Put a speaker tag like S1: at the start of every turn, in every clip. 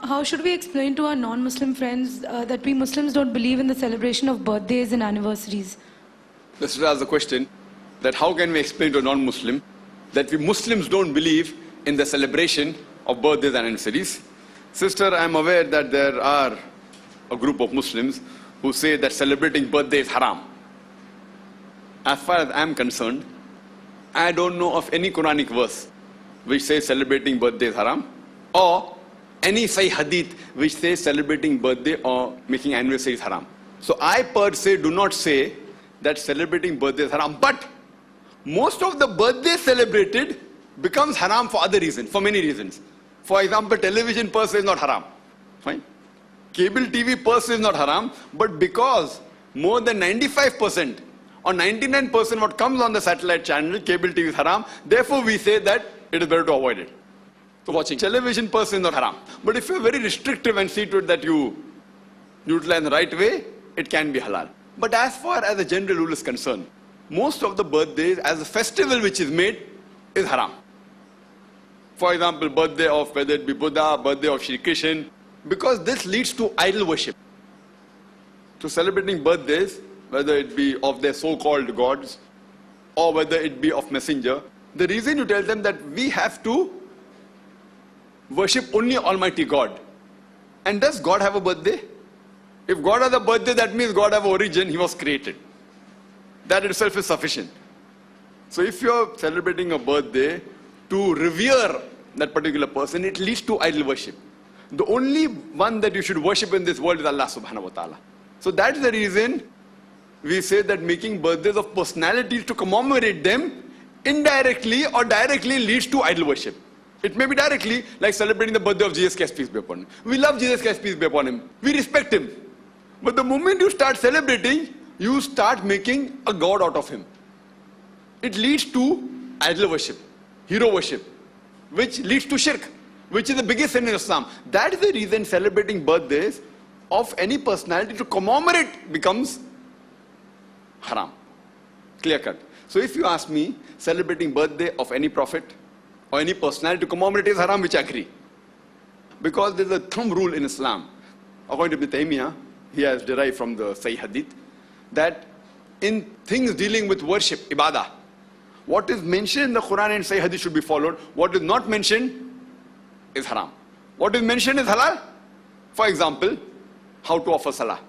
S1: how should we explain to our non-Muslim friends that we Muslims don't believe in the celebration of birthdays and anniversaries?
S2: Let's ask the question that how can we explain to a non-Muslim that we Muslims don't believe in the celebration of birthdays and anniversaries? Sister, I am aware that there are a group of Muslims who say that celebrating birthday is haram. As far as I am concerned, I don't know of any Quranic verse which says celebrating birthday is haram, or any Sahih hadith which says celebrating birthday or making anniversary is haram. So I per se do not say that celebrating birthday is haram, but most of the birthdays celebrated becomes haram for other reasons, for many reasons. For example, television per se is not haram. Fine. Cable TV per se is not haram, but because more than 95% or 99% what comes on the satellite channel, cable TV is haram, therefore we say that it is better to avoid it. So watching television per se is not haram. But if you are very restrictive and see to it that you utilize in the right way, it can be halal. But as far as the general rule is concerned, most of the birthdays as a festival which is made is haram. For example, birthday of whether it be Buddha, birthday of Shri Krishna, because this leads to idol worship. So celebrating birthdays, whether it be of their so-called gods or whether it be of messenger, the reason you tell them that we have to worship only Almighty God. And does God have a birthday? If God has a birthday, that means God has an origin, He was created. That itself is sufficient. So if you are celebrating a birthday to revere that particular person, it leads to idol worship. The only one that you should worship in this world is Allah subhanahu wa ta'ala. So that's the reason we say that making birthdays of personalities to commemorate them indirectly or directly leads to idol worship. It may be directly, like celebrating the birthday of Jesus Christ, peace be upon him. We love Jesus Christ, peace be upon him. We respect him. But the moment you start celebrating, you start making a god out of him. It leads to idol worship, hero worship, which leads to shirk, which is the biggest sin in Islam. That is the reason celebrating birthdays of any personality to commemorate becomes haram. Clear cut. So if you ask me, celebrating birthday of any prophet or any personality to commemorate is haram, which I agree. Because there is a thumb rule in Islam. According to Ibn Taymiyyah, he has derived from the Sahih Hadith, that in things dealing with worship, ibadah, what is mentioned in the Quran and Sahih Hadith should be followed. What is not mentioned is haram. What is mentioned is halal. For example, how to offer salah.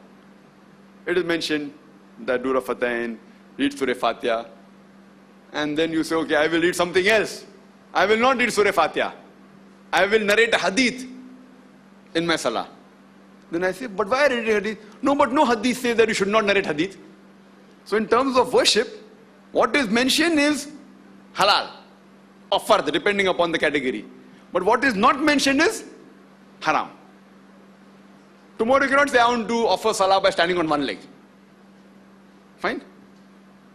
S2: It is mentioned that do Rafatain, read Surah Fatiha, and then you say, okay, I will read something else. I will not read Surah Fatiha. I will narrate a hadith in my salah. Then I say, but why read hadith? No, but no hadith says that you should not narrate hadith. So in terms of worship, what is mentioned is halal or fard, depending upon the category. But what is not mentioned is haram. Tomorrow you cannot say, I want to offer salah by standing on one leg. Fine?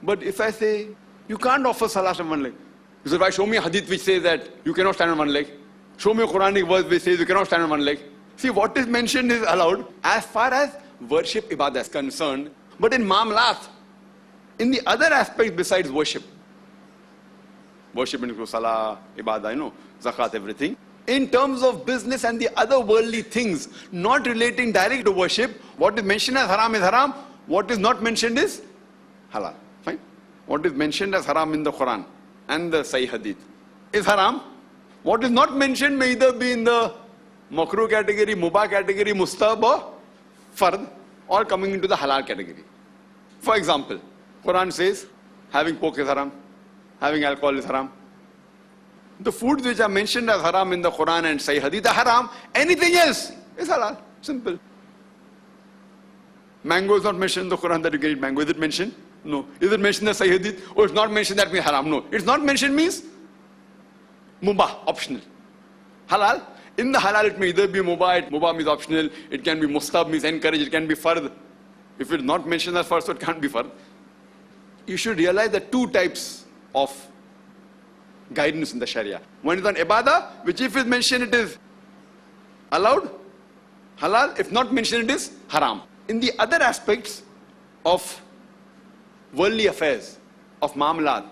S2: But if I say, you can't offer salah on one leg. You say, why show me a hadith which says that you cannot stand on one leg? Show me a Quranic verse which says you cannot stand on one leg. See, what is mentioned is allowed as far as worship ibadah is concerned. But in ma'amalat, in the other aspects besides worship includes salah, ibadah, zakat, everything. In terms of business and the other worldly things, not relating directly to worship, what is mentioned as haram is haram. What is not mentioned is halal. Fine? What is mentioned as haram in the Quran and the Sahih Hadith is haram. What is not mentioned may either be in the makruh category, mubah category, mustahab or fard, or coming into the halal category. For example, Quran says having pork is haram, having alcohol is haram. The foods which are mentioned as haram in the Quran and Sahih Hadith are haram. Anything else is halal. Simple. Mango is not mentioned in the Quran that you can eat mango. Is it mentioned? No. Is it mentioned in the Sahih Hadith? Oh, it's not mentioned, that means haram. No. It's not mentioned means mubah, optional. Halal. In the halal, it may either be mubah, mubah means optional. It can be mustab, means encourage. It can be fard. If it's not mentioned as fard, so it can't be fard. You should realize the two types of guidance in the Sharia. One is on ibadah, which if it's mentioned, it is allowed, halal. If not mentioned, it is haram. In the other aspects of worldly affairs, of ma'amalat,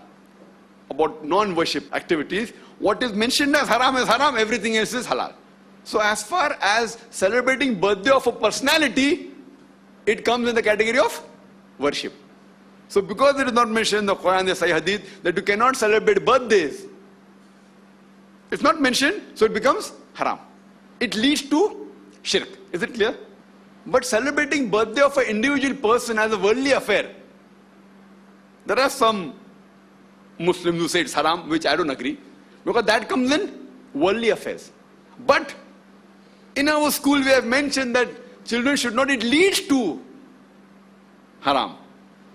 S2: about non-worship activities, what is mentioned as haram, everything else is halal. So as far as celebrating birthday of a personality, it comes in the category of worship. So because it is not mentioned in the Quran, the Sahih Hadith, that you cannot celebrate birthdays, it's not mentioned, so it becomes haram. It leads to shirk. Is it clear? But celebrating birthday of an individual person as a worldly affair, there are some Muslims who say it's haram, which I don't agree, because that comes in worldly affairs. But in our school we have mentioned that children should not, it leads to haram.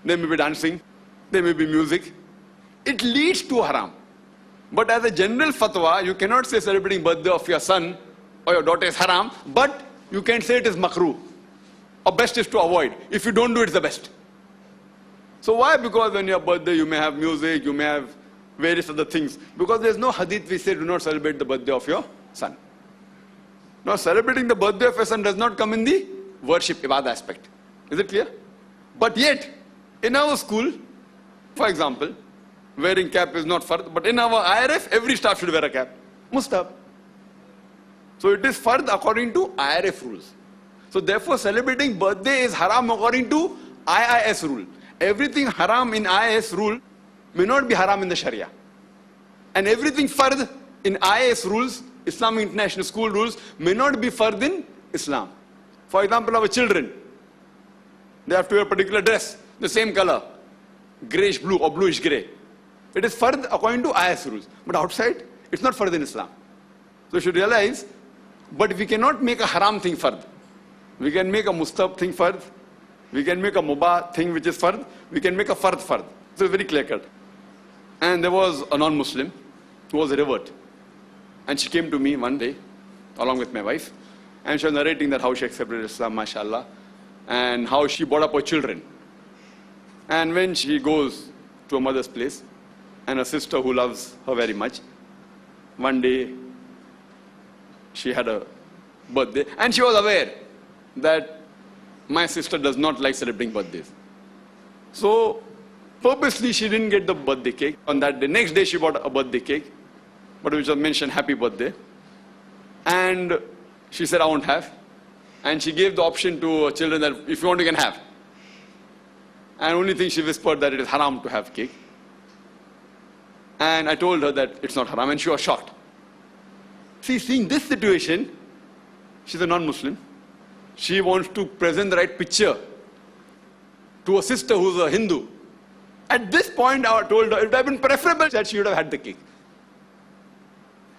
S2: There may be dancing, there may be music. It leads to haram. But as a general fatwa, you cannot say celebrating birthday of your son or your daughter is haram, but you can say it is makruh. Or best is to avoid. If you don't do it, it's the best. So why? Because when your birthday you may have music, you may have various other things. Because there's no hadith which says do not celebrate the birthday of your son. Now celebrating the birthday of your son does not come in the worship, ibadah aspect. Is it clear? But yet, in our school, for example, wearing cap is not fard, but in our IRF, every staff should wear a cap. Mustahab. So it is fard according to IRF rules. So therefore celebrating birthday is haram according to IIS rule. Everything haram in IIS rule may not be haram in the Sharia. And everything fard in IIS rules, Islamic International School rules, may not be fard in Islam. For example, our children, they have to wear a particular dress, the same color, grayish blue or bluish grey. It is fard according to IIS rules. But outside, it's not fard in Islam. So you should realize, but we cannot make a haram thing fard. We can make a mustahab thing fard. We can make a mubah thing which is fard. We can make a fard. So it's very clear cut. And there was a non-Muslim who was a revert. And she came to me one day, along with my wife, and she was narrating that how she accepted Islam, mashallah, and how she brought up her children. And when she goes to her mother's place, and a sister who loves her very much, one day she had a birthday, and she was aware that my sister does not like celebrating birthdays. So purposely she didn't get the birthday cake on that day. Next day she bought a birthday cake, but which was mentioned happy birthday. And she said, I won't have. And she gave the option to her children that if you want you can have. And only thing she whispered that it is haram to have cake. And I told her that it's not haram, and she was shocked. See, seeing this situation, she's a non-Muslim. She wants to present the right picture to a sister who's a Hindu. At this point, I told her it would have been preferable that she would have had the cake.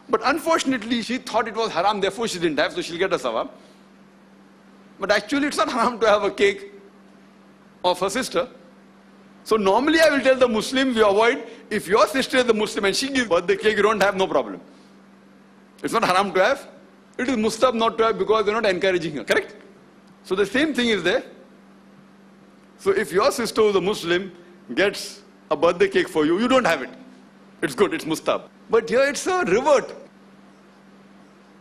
S2: But unfortunately, she thought it was haram, therefore she didn't have, so she'll get a sawab. But actually, it's not haram to have a cake of her sister. So normally I will tell the Muslim, you avoid, if your sister is a Muslim and she gives birthday cake, you don't have, no problem. It's not haram to have. It is mustahab not to have because you're not encouraging her, correct? So the same thing is there. So if your sister who is a Muslim gets a birthday cake for you, you don't have it. It's good, it's mustahab. But here it's a revert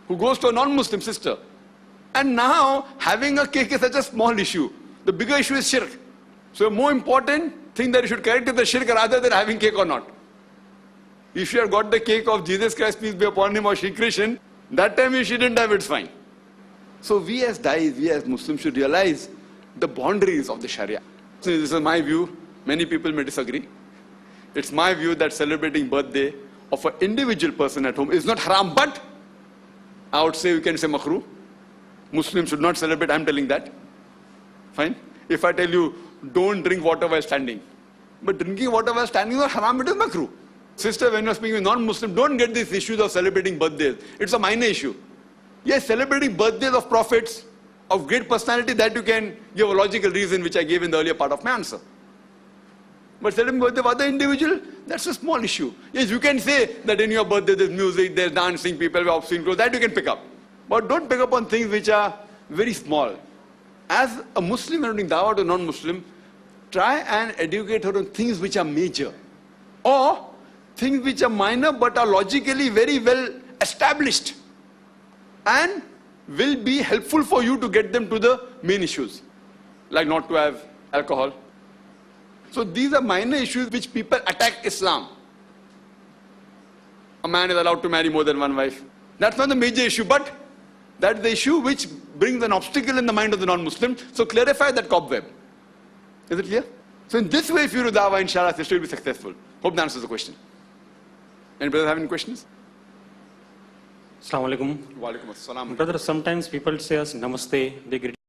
S2: who goes to a non-Muslim sister. And now having a cake is such a small issue. The bigger issue is shirk. So a more important thing that you should correct is the shirk rather than having cake or not. If you have got the cake of Jesus Christ, peace be upon him, or Shri Krishna, that time if she didn't have, it's fine. So we as Dais, we as Muslims should realize the boundaries of the Sharia. So this is my view. Many people may disagree. It's my view that celebrating birthday of an individual person at home is not haram, but I would say we can say makruh. Muslims should not celebrate, I'm telling that. Fine. If I tell you, don't drink water while standing. But drinking water while standing is not haram, it is makruh. Sister, when you're speaking with non-Muslim, don't get these issues of celebrating birthdays. It's a minor issue. Yes, celebrating birthdays of prophets, of great personality, that you can give a logical reason, which I gave in the earlier part of my answer. But celebrating birthday of other individual, that's a small issue. Yes, you can say that in your birthday there's music, there's dancing, people wear obscene clothes, that you can pick up. But don't pick up on things which are very small. As a Muslim when doing dawah to non-Muslim, try and educate her on things which are major. Or things which are minor but are logically very well established and will be helpful for you to get them to the main issues. Like not to have alcohol. So these are minor issues which people attack Islam. A man is allowed to marry more than one wife. That's not the major issue, but That is the issue which brings an obstacle in the mind of the non-Muslim. So clarify that cobweb. Is it clear? So in this way, if you do dawah, inshallah, sister, will be successful. Hope that answers the question. Any brothers have any questions?
S3: Assalamu alaikum.
S2: Wa alaikum assalam.
S3: Brother, sometimes people say us namaste, they greet